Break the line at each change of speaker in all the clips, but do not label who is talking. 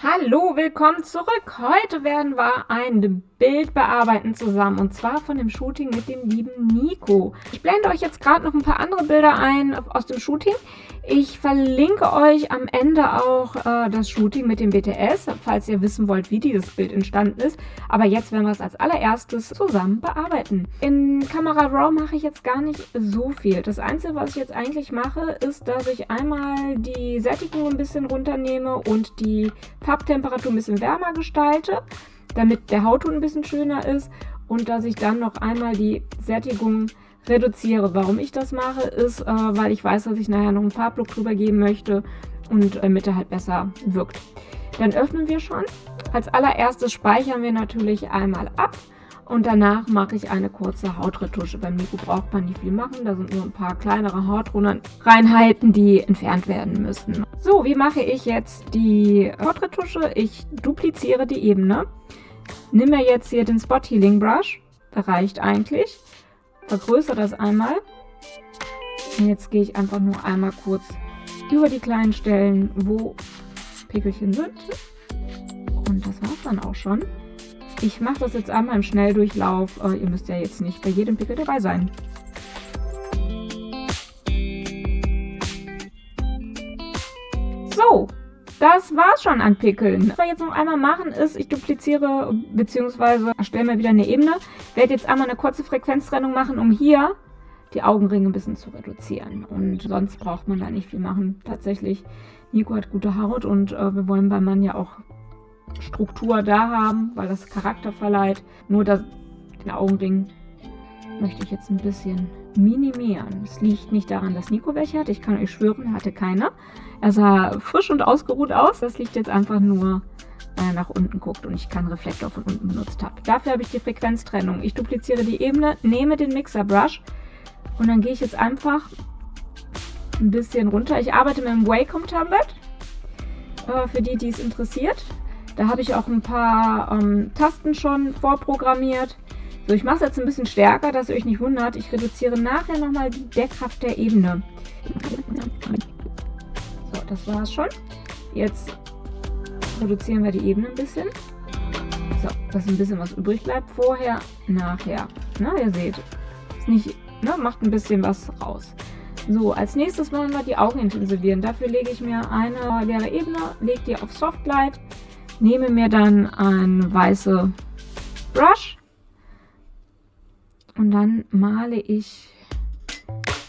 Hallo, willkommen zurück. Heute werden wir ein Bild bearbeiten zusammen und zwar von dem Shooting mit dem lieben Nico. Ich blende euch jetzt gerade noch ein paar andere Bilder ein aus dem Shooting. Ich verlinke euch am Ende auch das Shooting mit dem BTS, falls ihr wissen wollt, wie dieses Bild entstanden ist. Aber jetzt werden wir es als allererstes zusammen bearbeiten. In Camera Raw mache ich jetzt gar nicht so viel. Das Einzige, was ich jetzt eigentlich mache, ist, dass ich einmal die Sättigung ein bisschen runternehme und die Farbtemperatur ein bisschen wärmer gestalte, damit der Hautton ein bisschen schöner ist, und dass ich dann noch einmal die Sättigung reduziere. Warum ich das mache, ist, weil ich weiß, dass ich nachher noch einen Farblook drüber geben möchte und damit er halt besser wirkt. Dann öffnen wir schon. Als allererstes speichern wir natürlich einmal ab und danach mache ich eine kurze Hautretusche. Beim Nico braucht man nicht viel machen, da sind nur ein paar kleinere Hautreinheiten, die entfernt werden müssen. So, wie mache ich jetzt die Hautretusche? Ich dupliziere die Ebene. Nimm mir jetzt hier den Spot Healing Brush, der reicht eigentlich. Vergrößere das einmal. Und jetzt gehe ich einfach nur einmal kurz über die kleinen Stellen, wo Pickelchen sind. Und das war es dann auch schon. Ich mache das jetzt einmal im Schnelldurchlauf. Ihr müsst ja jetzt nicht bei jedem Pickel dabei sein. So, das war's schon an Pickeln. Was wir jetzt noch einmal machen ist, ich dupliziere bzw. erstelle mir wieder eine Ebene. Ich werde jetzt einmal eine kurze Frequenztrennung machen, um hier die Augenringe ein bisschen zu reduzieren. Und sonst braucht man da nicht viel machen. Tatsächlich, Nico hat gute Haut und wir wollen beim Mann ja auch Struktur da haben, weil das Charakter verleiht. Nur den Augenring möchte ich jetzt ein bisschen minimieren. Es liegt nicht daran, dass Nico welche hatte. Ich kann euch schwören, er hatte keine. Er sah frisch und ausgeruht aus. Das liegt jetzt einfach nur, weil er nach unten guckt und ich keinen Reflektor von unten benutzt habe. Dafür habe ich die Frequenztrennung. Ich dupliziere die Ebene, nehme den Mixer Brush und dann gehe ich jetzt einfach ein bisschen runter. Ich arbeite mit dem Wacom Tablet, für die es interessiert. Da habe ich auch ein paar Tasten schon vorprogrammiert. So, ich mache es jetzt ein bisschen stärker, dass ihr euch nicht wundert. Ich reduziere nachher nochmal die Deckkraft der Ebene. So, das war es schon. Jetzt reduzieren wir die Ebene ein bisschen. So, dass ein bisschen was übrig bleibt. Vorher, nachher. Na, ihr seht, ist nicht, ne, macht ein bisschen was raus. So, als nächstes wollen wir die Augen intensivieren. Dafür lege ich mir eine leere Ebene, lege die auf Softlight, nehme mir dann ein weiße Brush und dann male ich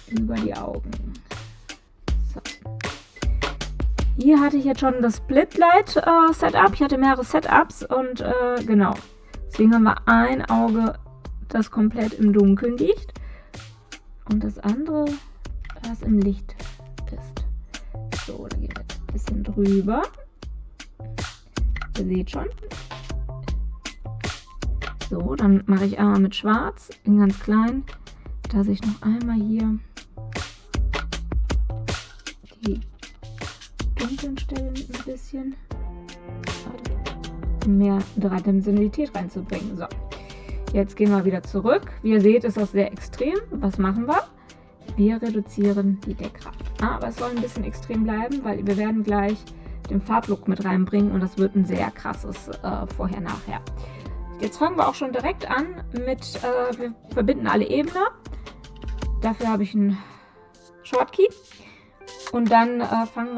über die Augen. So. Hier hatte ich jetzt schon das Splitlight Setup. Ich hatte mehrere Setups und genau. Deswegen haben wir ein Auge, das komplett im Dunkeln liegt und das andere, das im Licht ist. So, da gehen wir jetzt ein bisschen drüber. Ihr seht schon. So, dann mache ich einmal mit Schwarz in ganz klein, dass ich noch einmal hier die dunklen Stellen ein bisschen, um mehr Dreidimensionalität reinzubringen. So, jetzt gehen wir wieder zurück. Wie ihr seht, ist das sehr extrem. Was machen wir? Wir reduzieren die Deckkraft. Aber es soll ein bisschen extrem bleiben, weil wir werden gleich den Farblook mit reinbringen und das wird ein sehr krasses Vorher-Nachher. Jetzt fangen wir auch schon direkt an mit, wir verbinden alle Ebenen. Dafür habe ich einen Shortkey und dann machen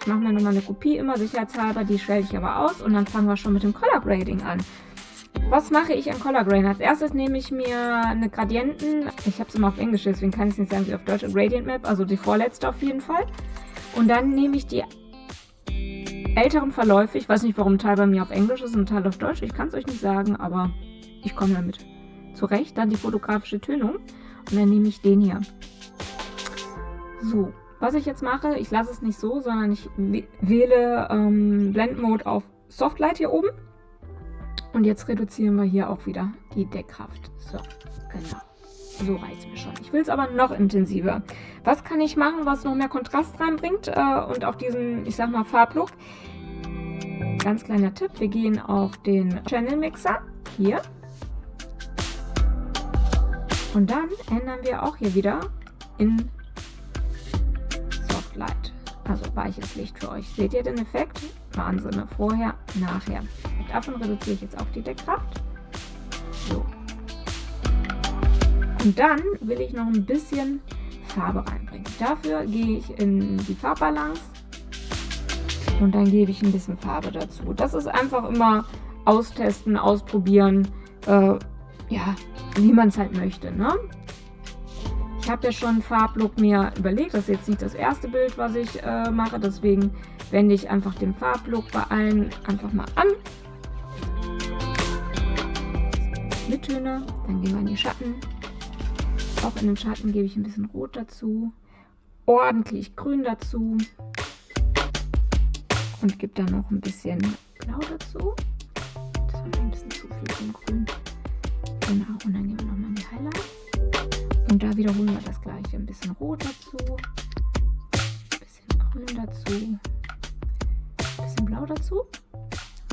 wir nochmal eine Kopie, immer sicherheitshalber, die stelle ich aber aus und dann fangen wir schon mit dem Color Grading an. Was mache ich an Color Grading? Als erstes nehme ich mir eine Gradienten, ich habe es immer auf Englisch, deswegen kann ich es nicht sagen wie auf Deutsch, Gradient Map, also die vorletzte auf jeden Fall. Und dann nehme ich die älteren Verläufe, ich weiß nicht, warum ein Teil bei mir auf Englisch ist und ein Teil auf Deutsch, ich kann es euch nicht sagen, aber ich komme damit zurecht. Dann die fotografische Tönung und dann nehme ich den hier. So, was ich jetzt mache, ich lasse es nicht so, sondern ich wähle Blend Mode auf Softlight hier oben und jetzt reduzieren wir hier auch wieder die Deckkraft. So, genau. So reicht es mir schon. Ich will es aber noch intensiver. Was kann ich machen, was noch mehr Kontrast reinbringt und auch diesen, ich sag mal, Farblook? Ganz kleiner Tipp, wir gehen auf den Channel Mixer, hier. Und dann ändern wir auch hier wieder in Softlight. Also weiches Licht für euch. Seht ihr den Effekt? Wahnsinn, ne? Vorher, nachher. Davon reduziere ich jetzt auch die Deckkraft. So. Und dann will ich noch ein bisschen Farbe reinbringen. Dafür gehe ich in die Farbbalance und dann gebe ich ein bisschen Farbe dazu. Das ist einfach immer austesten, ausprobieren, ja, wie man es halt möchte, ne? Ich habe ja schon einen Farblook mir überlegt. Das ist jetzt nicht das erste Bild, was ich mache. Deswegen wende ich einfach den Farblook bei allen einfach mal an. Mittöne, dann gehen wir in die Schatten. Auch in den Schatten gebe ich ein bisschen Rot dazu. Ordentlich Grün dazu. Und gebe dann noch ein bisschen Blau dazu. Das war ein bisschen zu viel vom Grün. Genau, und dann gehen wir nochmal in die Highlights. Und da wiederholen wir das gleiche. Ein bisschen Rot dazu, ein bisschen Grün dazu, ein bisschen Blau dazu.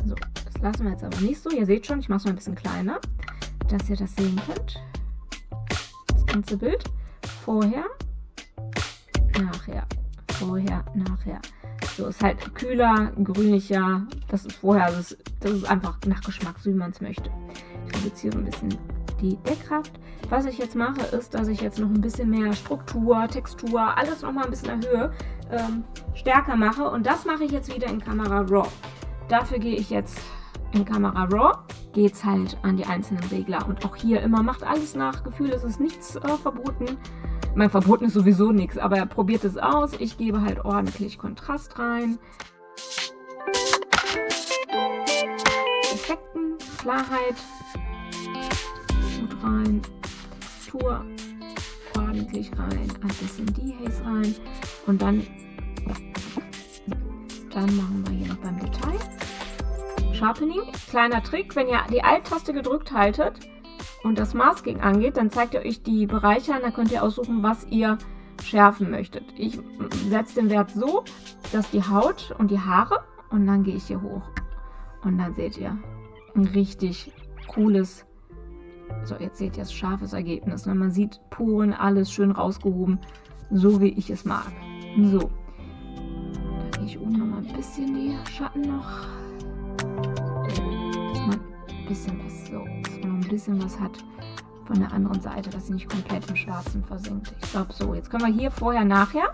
So, das lassen wir jetzt aber nicht so. Ihr seht schon, ich mache es mal ein bisschen kleiner, dass ihr das sehen könnt. Das ganze Bild. Vorher, nachher, vorher, nachher. So, ist halt kühler, grünlicher. Das ist vorher, das ist einfach nach Geschmack, so wie man es möchte. Ich reduziere ein bisschen die Deckkraft. Was ich jetzt mache, ist, dass ich jetzt noch ein bisschen mehr Struktur, Textur, alles noch mal ein bisschen erhöhe, stärker mache. Und das mache ich jetzt wieder in Camera Raw. Dafür gehe ich jetzt in Camera Raw, geht es halt an die einzelnen Regler. Und auch hier immer macht alles nach Gefühl, es ist nichts verboten. Mein verboten ist sowieso nichts, aber probiert es aus. Ich gebe halt ordentlich Kontrast rein. Effekten, Klarheit. Gut rein, Textur ordentlich rein, ein bisschen Dehaze rein und dann machen wir hier noch beim Detail Sharpening. Kleiner Trick, wenn ihr die Alt-Taste gedrückt haltet und das Masking angeht, dann zeigt ihr euch die Bereiche an, da könnt ihr aussuchen, was ihr schärfen möchtet. Ich setze den Wert so, dass die Haut und die Haare und dann gehe ich hier hoch und dann seht ihr ein richtig cooles. So, jetzt seht ihr das scharfes Ergebnis. Ne? Man sieht Poren, alles schön rausgehoben, so wie ich es mag. So, da gehe ich oben noch mal ein bisschen die Schatten noch. Dass man ein bisschen was, so, dass man noch ein bisschen was hat von der anderen Seite, dass sie nicht komplett im Schwarzen versinkt. Ich glaube so, jetzt können wir hier vorher, nachher.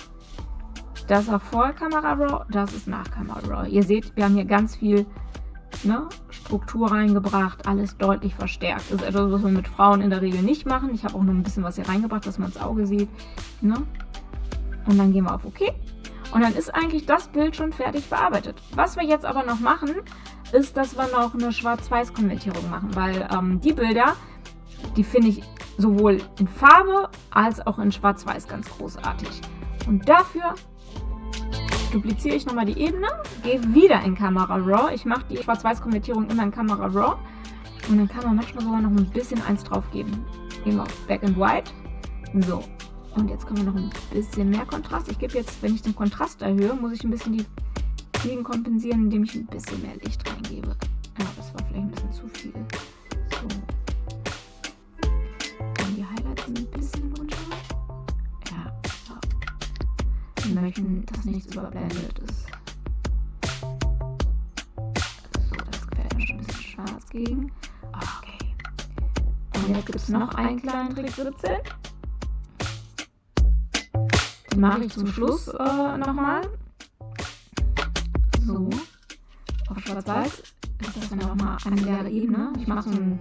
Das war vor Camera Raw, das ist nach Camera Raw. Ihr seht, wir haben hier ganz viel, ne, Struktur reingebracht, alles deutlich verstärkt. Das ist etwas, was wir mit Frauen in der Regel nicht machen. Ich habe auch noch ein bisschen was hier reingebracht, dass man ins Auge sieht. Ne? Und dann gehen wir auf OK. Und dann ist eigentlich das Bild schon fertig bearbeitet. Was wir jetzt aber noch machen, ist, dass wir noch eine Schwarz-Weiß-Konvertierung machen, weil die Bilder, die finde ich sowohl in Farbe als auch in Schwarz-Weiß ganz großartig. Und dafür dupliziere ich nochmal die Ebene, gehe wieder in Camera Raw. Ich mache die Schwarz-Weiß-Konvertierung immer in Camera Raw. Und dann kann man manchmal sogar noch ein bisschen eins drauf geben. Gehen wir auf Black and White. So. Und jetzt können wir noch ein bisschen mehr Kontrast. Ich gebe jetzt, wenn ich den Kontrast erhöhe, muss ich ein bisschen die Fliegen kompensieren, indem ich ein bisschen mehr Licht reingebe. Ja, das war vielleicht ein bisschen zu viel. So. Dann die Highlights ein bisschen runter. Ja, so. Wir möchten, dass nichts überblendet ist. So, das gefällt mir schon ein bisschen schwarz gegen. Okay. Und jetzt gibt es noch einen kleinen Trick 17. Den mache ich zum Schluss nochmal. So. Auf Schwarz-Weiß ist das dann nochmal eine leere Ebene. Ich mache so ein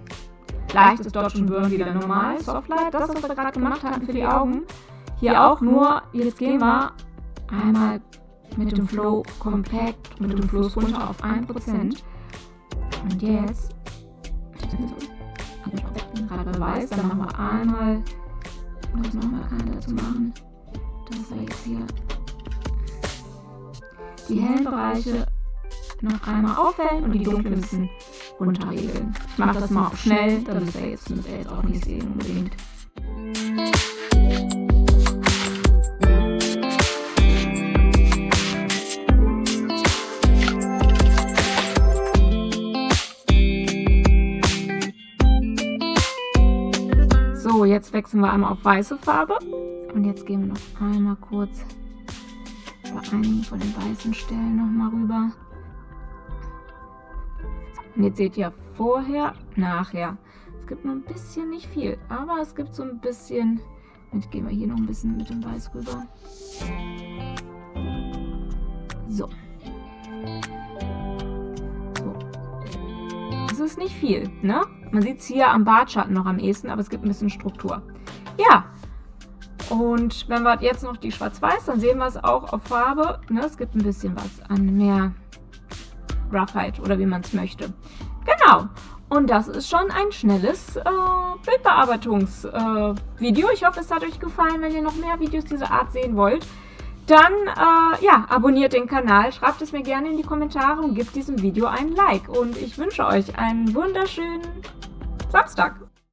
leichtes Dodge and Burn wieder normal. Softlight, das, was wir gerade gemacht hatten für die Augen. Hier auch, nur jetzt gehen wir einmal mit dem Flow kompakt, mit dem Fluss runter auf 1%. Und jetzt, gerade bei Weiß, dann machen wir einmal, um das nochmal bekannter zu machen, dass wir jetzt hier die hellen Bereiche noch einmal aufhellen und die dunklen ein bisschen runterregeln. Ich mache das mal auf schnell, das müsst ihr jetzt auch nicht sehen unbedingt. So, jetzt wechseln wir einmal auf weiße Farbe und jetzt gehen wir noch einmal kurz bei einigen von den weißen Stellen nochmal rüber. Und jetzt seht ihr vorher, nachher. Es gibt nur ein bisschen, nicht viel, aber es gibt so ein bisschen. Jetzt gehen wir hier noch ein bisschen mit dem Weiß rüber. So. Es ist nicht viel, ne? Man sieht es hier am Bartschatten noch am ehesten, aber es gibt ein bisschen Struktur. Ja. Und wenn wir jetzt noch die Schwarz-Weiß, dann sehen wir es auch auf Farbe. Ne? Es gibt ein bisschen was an mehr Roughheit oder wie man es möchte. Genau. Und das ist schon ein schnelles Bildbearbeitungs-Video. Ich hoffe, es hat euch gefallen. Wenn ihr noch mehr Videos dieser Art sehen wollt, dann ja, abonniert den Kanal, schreibt es mir gerne in die Kommentare und gebt diesem Video ein Like. Und ich wünsche euch einen wunderschönen Samstag.